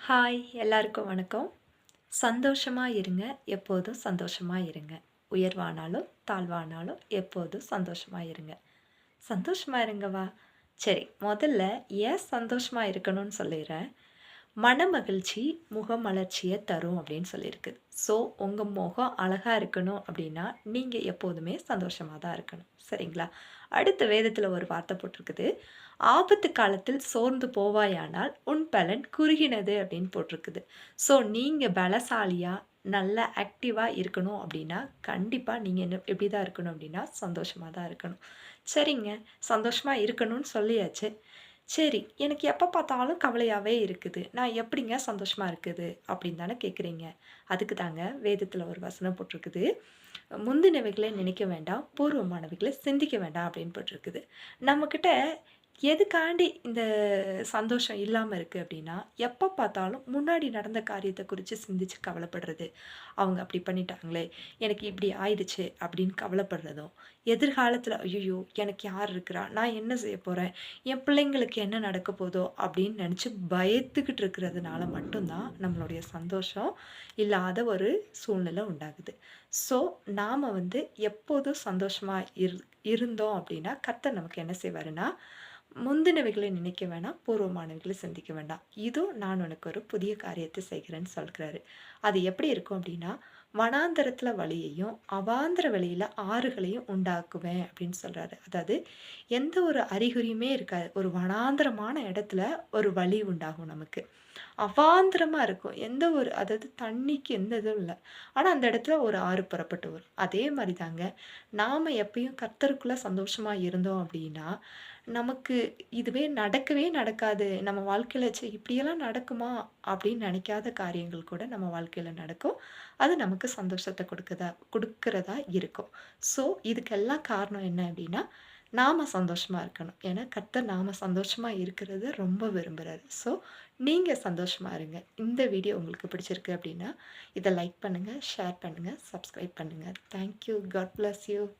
Hi எல்லாருக்கும் வணக்கம். சந்தோஷமா இருங்க. எப்போதும் சந்தோஷமா இருங்க. உயர்வானாலும், தாழ்வானாலும் எப்போதும் சந்தோஷமா இருங்க. சந்தோஷமா இருங்கவா? சரி, முதல்ல ஏன் சந்தோஷமா இருக்கணும்னு சொல்லிர்றேன். மனமகிழ்ச்சி முகமலர்ச்சிய தரும் அப்படின்னு சொல்லியிருக்கு. ஸோ, உங்க முகம் அழகா இருக்கணும் அப்படின்னா, நீங்க எப்போதுமே சந்தோஷமா தான் இருக்கணும். சரிங்களா? அடுத்து வேதத்தில ஒரு வார்த்தை போட்டிருக்குது. "ஆபத்து காலத்தில் சோர்ந்து போவாயானால், உன் பலன் குறுகினது" அப்படின்னு போட்டிருக்குது. ஸோ, நீங்க பலசாலியா, நல்லா ஆக்டிவா இருக்கணும் அப்படின்னா, கண்டிப்பா நீங்க எப்படி தான் இருக்கணும் அப்படின்னா, சந்தோஷமா தான் இருக்கணும். சரிங்க, சந்தோஷமா இருக்கணும்னு சொல்லியாச்சு. சரி, எனக்கு எப்ப பார்த்தாலும் கவலையாவே இருக்குது. நான் எப்படிங்க சந்தோஷமா இருக்குது? அப்படின்னு தானே கேட்குறீங்க. அதுக்கு தாங்க வேதத்தில ஒரு வசனம் போட்டிருக்குது. "முந்தினவைகளை நினைக்க வேண்டாம், பூர்வமானவைகளை சிந்திக்க வேண்டாம்" அப்படின்னு போட்டிருக்குது. நம்மகிட்ட எதுக்காண்டி இந்த சந்தோஷம் இல்லாம இருக்கு அப்படின்னா, எப்ப பார்த்தாலும் முன்னாடி நடந்த காரியத்த குறிச்சு சிந்திச்சு கவலைப்படுறது. அவங்க அப்படி பண்ணிட்டாங்களே, எனக்கு இப்படி ஆயிடுச்சே அப்படின்னு கவலைப்படுறதும், எதிர்காலத்தில ஐய்யய்யோ! எனக்கு யார் இருக்கிறா? நான் என்ன செய்ய போறேன்? என் பிள்ளைங்களுக்கு என்ன நடக்க போதோ? அப்படின்னு நினச்சு பயத்துக்கிட்டு இருக்கிறதுனால மட்டும் தான் நம்மளுடைய சந்தோஷம் இல்லாத ஒரு சூழ்நிலை உண்டாகுது. ஸோ, நாம எப்போதும் சந்தோஷமா இருந்தோம் அப்படின்னா, கர்த்தர் நமக்கு என்ன செய்வாருன்னா, முந்தினவைகளை நினைக்க வேணாம், பூர்வமானவைகளை சிந்திக்க வேண்டாம். இதோ நான் உனக்கு ஒரு புதிய காரியத்தை செய்கிறேன்னு சொல்றாரு. அது எப்படி இருக்கும் அப்படின்னா, வனாந்தரத்தில வழியையும், அவாந்தர வெளியில ஆறுகளையும் உண்டாக்குவேன் அப்படின்னு சொல்றாரு. அதாவது எந்த ஒரு அறிகுறியுமே இருக்காது. ஒரு வனாந்தரமான இடத்துல ஒரு வழி உண்டாகும் நமக்கு. அவாந்தரமா இருக்கும். எந்த ஒரு அதாவது தண்ணிக்கு எந்த இதுவும் இல்ல. ஆனா அந்த இடத்துல ஒரு ஆறு புறப்பட்டு வரும். அதே மாரி தாங்க, நாம எப்பயும் கர்த்தருக்குள்ள சந்தோஷமா இருந்தோம் அப்படின்னா, நமக்கு இதுவே நடக்கவே நடக்காது. நம்ம வாழ்க்கையில இப்படியெல்லாம் நடக்குமா? அப்படின்னு நினைக்காத காரியங்கள் கூட நம்ம வாழ்க்கையில நடக்கும். அது நமக்கு சந்தோஷத்த குடுக்கிறதா இருக்கும். ஸோ, இதுக்கெல்லாம் காரணம் என்ன அப்படின்னா, நாம சந்தோஷமா இருக்கணும். ஏன்னா கர்த்தர் நாம சந்தோஷமா இருக்கிறத ரொம்ப விரும்புறாரு. ஸோ, நீங்க சந்தோஷமா இருங்க. இந்த வீடியோ உங்களுக்கு பிடிச்சிருக்கு அப்படின்னா, இத லைக் பண்ணுங்க, ஷேர் பண்ணுங்க, சப்ஸ்கிரைப் பண்ணுங்க. Thank you. God bless you.